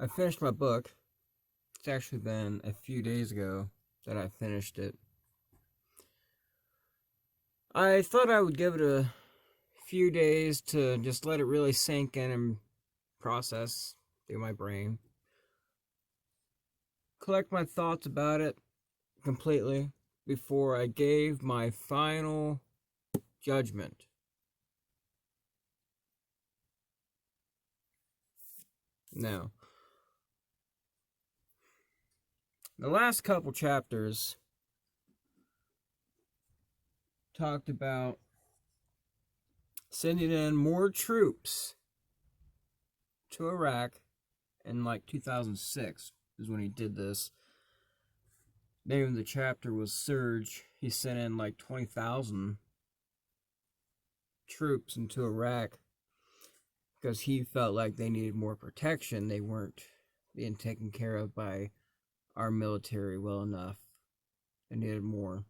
I finished my book. It's actually been a few days ago that I finished it. I thought I would give it a few days to just let it really sink in and process through my brain. Collect my thoughts about it completely before I gave my final judgment. Now, the last couple chapters talked about sending in more troops to Iraq in like 2006 is when he did this. The name of the chapter was Surge. He sent in like 20,000 troops into Iraq because he felt like they needed more protection. They weren't being taken care of by our military well enough. They needed more.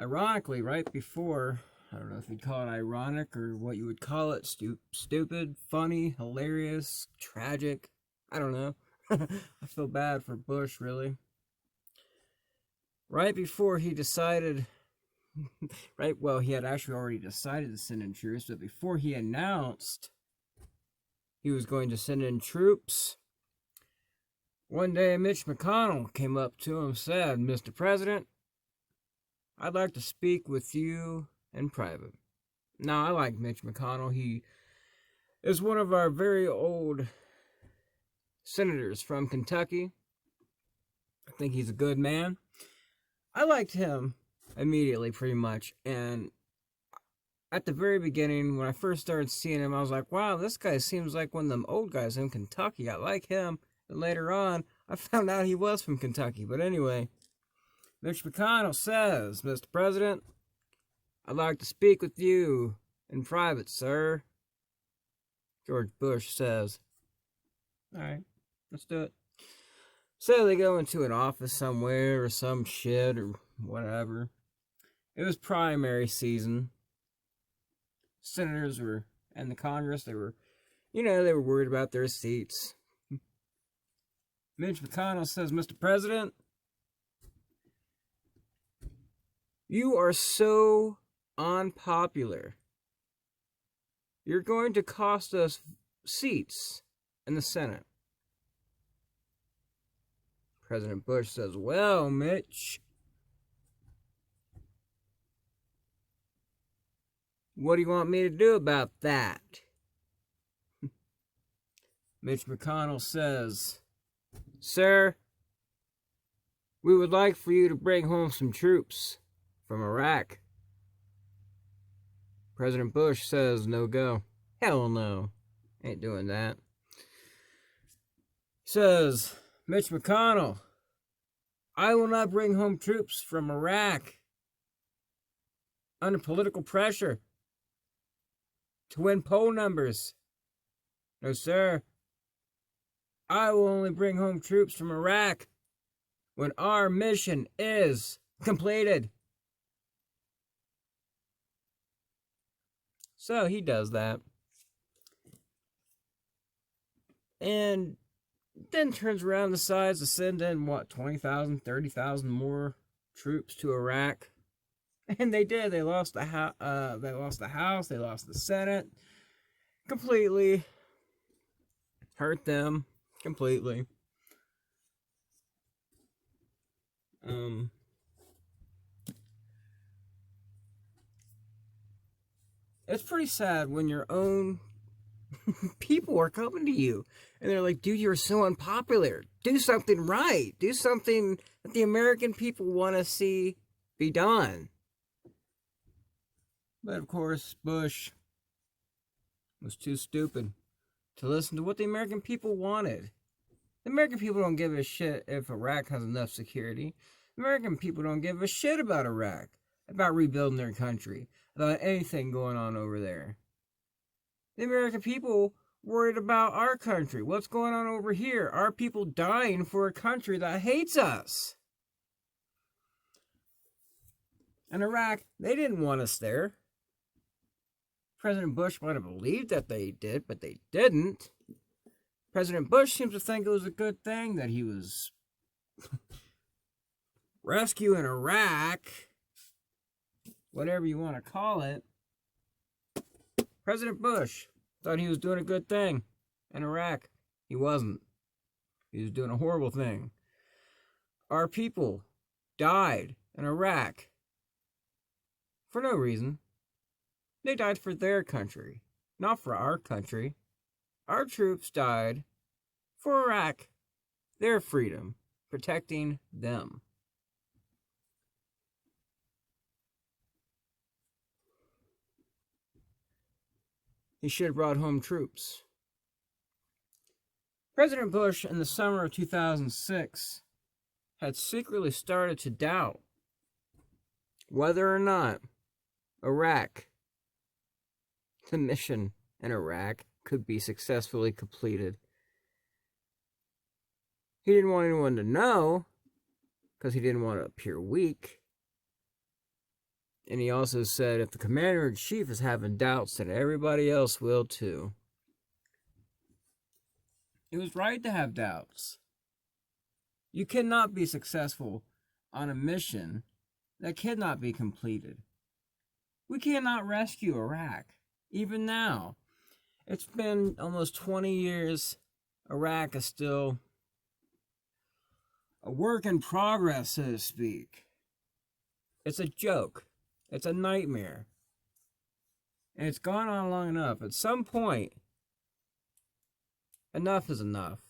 Ironically, right before, I don't know if you'd call it ironic or what you would call it, stupid, funny, hilarious, tragic, I don't know. I feel bad for Bush, really. Right before he decided, he had actually already decided to send in troops, but before he announced he was going to send in troops, one day Mitch McConnell came up to him and said, "Mr. President, I'd like to speak with you in private." Now, I like Mitch McConnell. He is one of our very old senators from Kentucky. I think he's a good man. I liked him immediately, pretty much. And at the very beginning, when I first started seeing him, I was like, wow, this guy seems like one of them old guys in Kentucky. I like him. And later on, I found out he was from Kentucky. But anyway, Mitch McConnell says, "Mr. President, I'd like to speak with you in private, sir." George Bush says, "All right, let's do it." So they go into an office somewhere or some shit or whatever. It was primary season. Senators were, and the Congress, they were worried about their seats. Mitch McConnell says, "Mr. President, you are so unpopular. You're going to cost us seats in the Senate." President Bush says, "Well, Mitch, what do you want me to do about that?" Mitch McConnell says, "Sir, we would like for you to bring home some troops from Iraq." President Bush says, "No go. Hell no. Ain't doing that." He says, "Mitch McConnell, I will not bring home troops from Iraq under political pressure to win poll numbers. No, sir. I will only bring home troops from Iraq when our mission is completed." So he does that. And then turns around and decides to send in, 20,000, 30,000 more troops to Iraq. And they did. They lost the House, they lost the Senate. Completely hurt them. Completely. It's pretty sad when your own people are coming to you and they're like, "Dude, you're so unpopular. Do something right. Do something that the American people want to see be done." But of course, Bush was too stupid to listen to what the American people wanted. The American people don't give a shit if Iraq has enough security. The American people don't give a shit about Iraq, about rebuilding their country, about anything going on over there. The American people worried about our country. What's going on over here? Our people dying for a country that hates us. And Iraq, they didn't want us there. President Bush might have believed that they did, but they didn't. President Bush seems to think it was a good thing that he was rescuing Iraq, whatever you want to call it. President Bush thought he was doing a good thing in Iraq. He wasn't. He was doing a horrible thing. Our people died in Iraq for no reason. They died for their country, not for our country. Our troops died for Iraq, their freedom, protecting them. He should have brought home troops. President Bush, in the summer of 2006, had secretly started to doubt whether or not Iraq, the mission in Iraq, could be successfully completed. He didn't want anyone to know because he didn't want to appear weak. And he also said if the commander-in-chief is having doubts, then everybody else will too. It was right to have doubts. You cannot be successful on a mission that cannot be completed. We cannot rescue Iraq, even now. It's been almost 20 years. Iraq is still a work in progress, so to speak. It's a joke. It's a nightmare. And it's gone on long enough. At some point, enough is enough.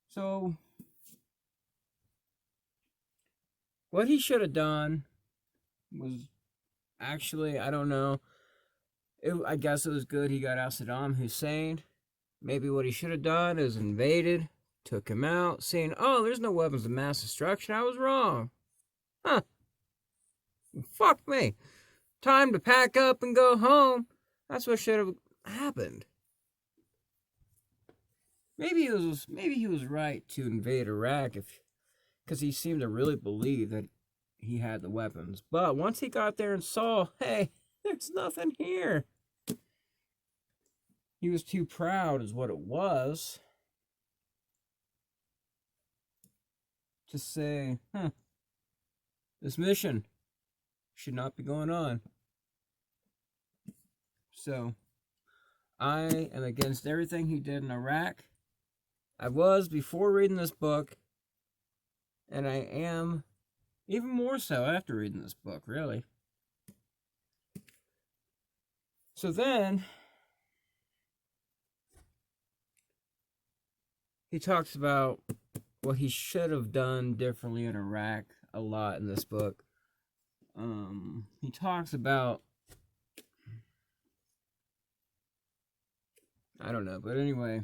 So, what he should have done was actually, I don't know. I guess it was good he got out Saddam Hussein. Maybe what he should have done is invaded, took him out, saying, oh, there's no weapons of mass destruction. I was wrong. Huh. Fuck me. Time to pack up and go home. That's what should have happened. Maybe he was right to invade Iraq because he seemed to really believe that he had the weapons. But once he got there and saw, hey, there's nothing here, he was too proud, is what it was, to say, this mission should not be going on. So, I am against everything he did in Iraq. I was before reading this book, and I am even more so after reading this book, really. So then, he talks about what he should have done differently in Iraq a lot in this book. He talks about, I don't know, but anyway,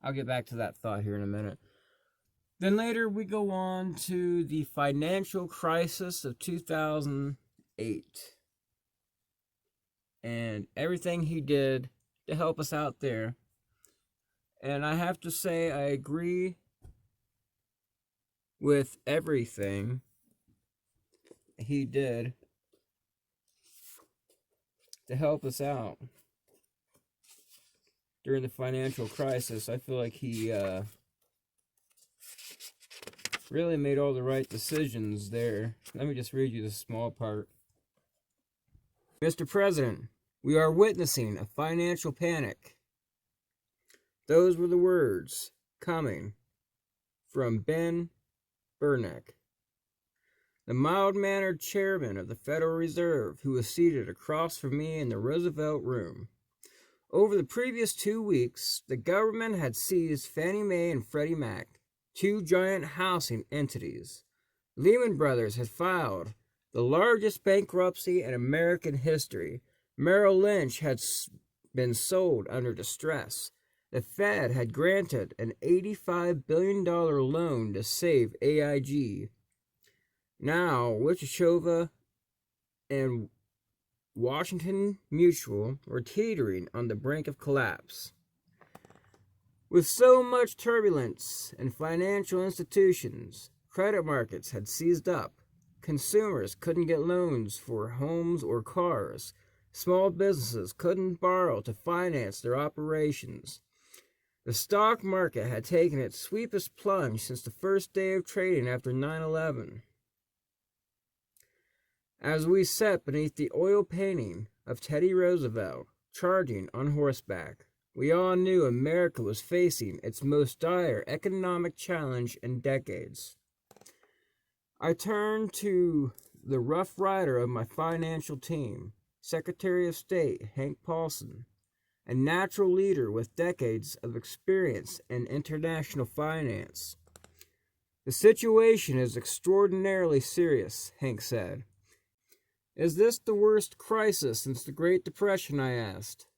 I'll get back to that thought here in a minute. Then later we go on to the financial crisis of 2008 and everything he did to help us out there. And I have to say I agree with everything he did to help us out during the financial crisis. I feel like he really made all the right decisions there. Let me just read you this small part. Mr. President, we are witnessing a financial panic. Those were the words coming from Ben Bernanke, the mild-mannered chairman of the Federal Reserve, who was seated across from me in the Roosevelt Room. Over the previous 2 weeks, the government had seized Fannie Mae and Freddie Mac, two giant housing entities. Lehman Brothers had filed the largest bankruptcy in American history. Merrill Lynch had been sold under distress. The Fed had granted an $85 billion loan to save AIG. Now, Wichita and Washington Mutual were teetering on the brink of collapse. With so much turbulence in financial institutions, credit markets had seized up. Consumers couldn't get loans for homes or cars. Small businesses couldn't borrow to finance their operations. The stock market had taken its sweetest plunge since the first day of trading after 9/11. As we sat beneath the oil painting of Teddy Roosevelt charging on horseback, we all knew America was facing its most dire economic challenge in decades. I turned to the rough rider of my financial team, Secretary of State Hank Paulson, a natural leader with decades of experience in international finance. "The situation is extraordinarily serious," Hank said. "Is this the worst crisis since the Great Depression?" I asked.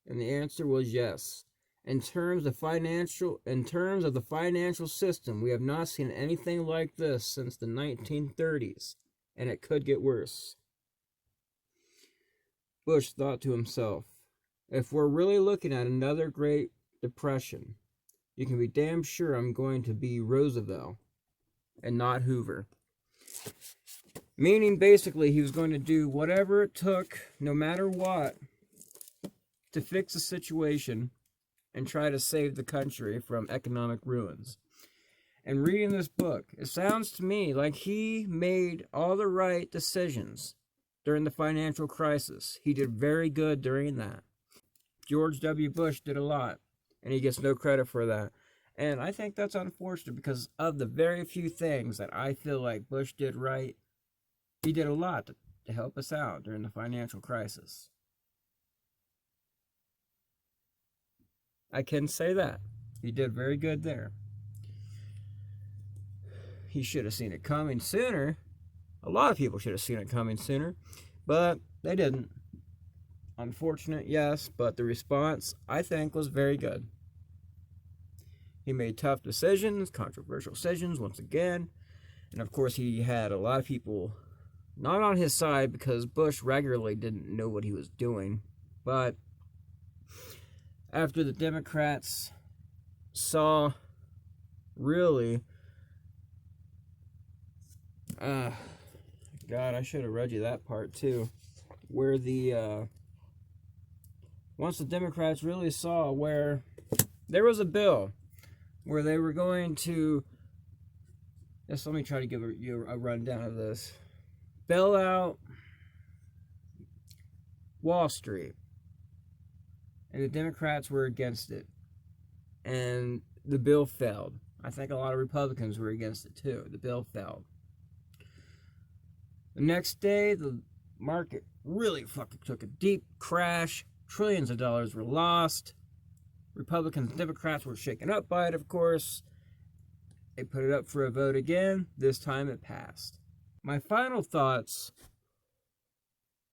And the answer was yes. In terms of the financial system, we have not seen anything like this since the 1930s, and it could get worse. Bush thought to himself, if we're really looking at another Great Depression, you can be damn sure I'm going to be Roosevelt and not Hoover. Meaning, basically, he was going to do whatever it took, no matter what, to fix the situation and try to save the country from economic ruins. And reading this book, it sounds to me like he made all the right decisions during the financial crisis. He did very good during that. George W. Bush did a lot, and he gets no credit for that. And I think that's unfortunate because of the very few things that I feel like Bush did right. He did a lot to help us out during the financial crisis. I can say that. He did very good there. He should have seen it coming sooner. A lot of people should have seen it coming sooner, but they didn't. Unfortunate, yes, but the response, I think, was very good. He made tough decisions, controversial decisions once again, and of course he had a lot of people not on his side because Bush regularly didn't know what he was doing, but after the Democrats saw really God, I should have read you that part too, where once the Democrats really saw where there was a bill where they were going to, just let me try to give you a rundown of this, bail out Wall Street, and the Democrats were against it, and the bill failed. I think a lot of Republicans were against it too. The bill failed. The next day, the market really fucking took a deep crash. Trillions of dollars were lost. Republicans and Democrats were shaken up by it, of course. They put it up for a vote again. This time it passed. My final thoughts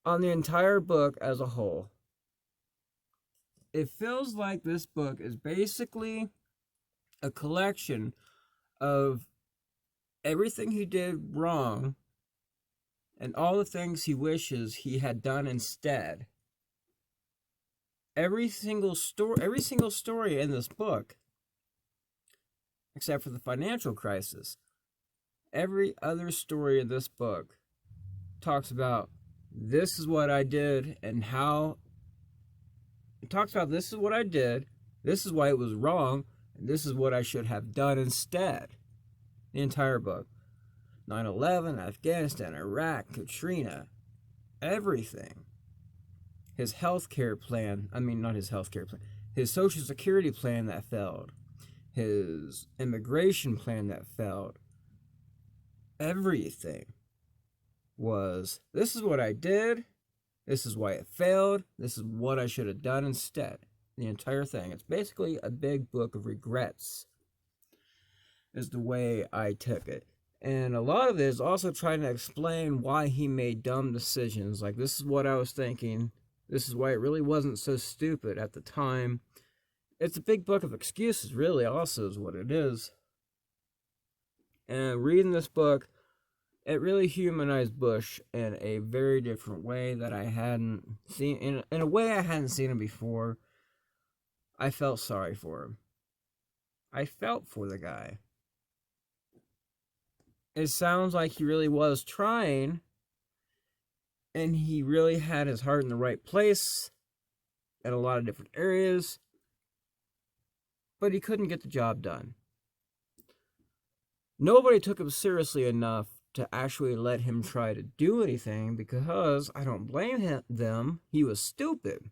on the entire book as a whole. It feels like this book is basically a collection of everything he did wrong and all the things he wishes he had done instead. Every single story in this book, except for the financial crisis, every other story in this book talks about this is what I did and how. It talks about this is what I did, this is why it was wrong, and this is what I should have done instead. The entire book. 9/11, Afghanistan, Iraq, Katrina, everything. His healthcare plan, not his healthcare plan, his Social Security plan that failed, his immigration plan that failed. Everything was, this is what I did, this is why it failed, this is what I should have done instead. The entire thing. It's basically a big book of regrets, is the way I took it. And a lot of it is also trying to explain why he made dumb decisions. Like, this is what I was thinking. This is why it really wasn't so stupid at the time. It's a big book of excuses, really, also is what it is. And reading this book, it really humanized Bush in a very different way that I hadn't seen. In a way I hadn't seen him before. I felt sorry for him. I felt for the guy. it sounds like he really was trying, and he really had his heart in the right place at a lot of different areas, but he couldn't get the job done. Nobody took him seriously enough to actually let him try to do anything, because I don't blame them. He was stupid.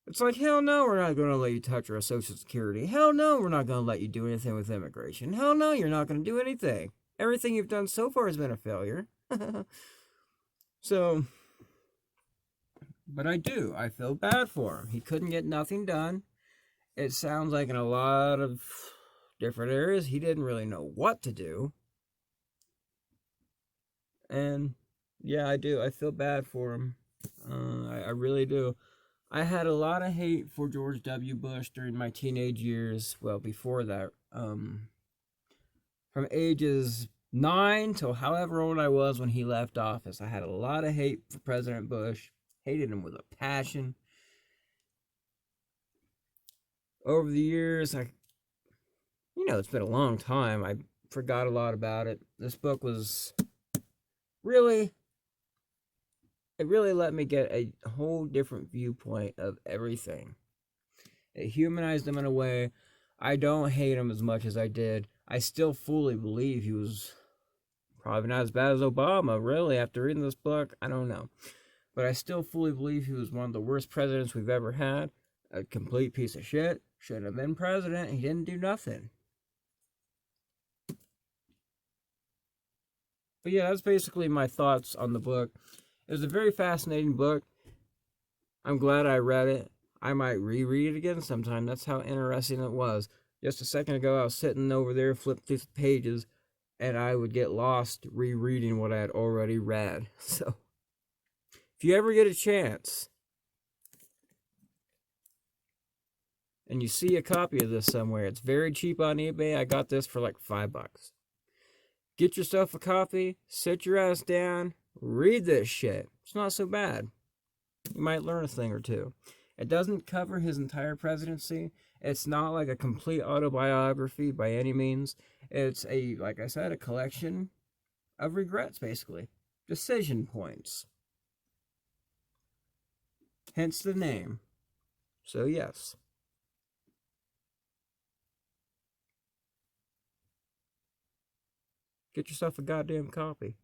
It's like, hell no, we're not going to let you touch our Social Security. Hell no, we're not going to let you do anything with immigration. Hell no, you're not going to do anything. Everything you've done so far has been a failure. So, but I feel bad for him. He couldn't get nothing done. It sounds like in a lot of different areas, he didn't really know what to do. And yeah, I do. I feel bad for him. I really do. I had a lot of hate for George W. Bush during my teenage years. Well, before that. From ages 9 till however old I was when he left office, I had a lot of hate for President Bush. Hated him with a passion. Over the years, it's been a long time. I forgot a lot about it. This book was it really let me get a whole different viewpoint of everything. It humanized him in a way. I don't hate him as much as I did. I still fully believe he was probably not as bad as Obama, really, after reading this book. I don't know. But I still fully believe he was one of the worst presidents we've ever had. A complete piece of shit. Shouldn't have been president. He didn't do nothing. But yeah, that's basically my thoughts on the book. It was a very fascinating book. I'm glad I read it. I might reread it again sometime. That's how interesting it was. Just a second ago, I was sitting over there, flipping through the pages, and I would get lost rereading what I had already read. So, if you ever get a chance, and you see a copy of this somewhere, it's very cheap on eBay. I got this for like $5. Get yourself a copy, sit your ass down, read this shit. It's not so bad. You might learn a thing or two. It doesn't cover his entire presidency. It's not like a complete autobiography by any means. It's like I said, a collection of regrets, basically. Decision points. Hence the name. So yes. Get yourself a goddamn copy.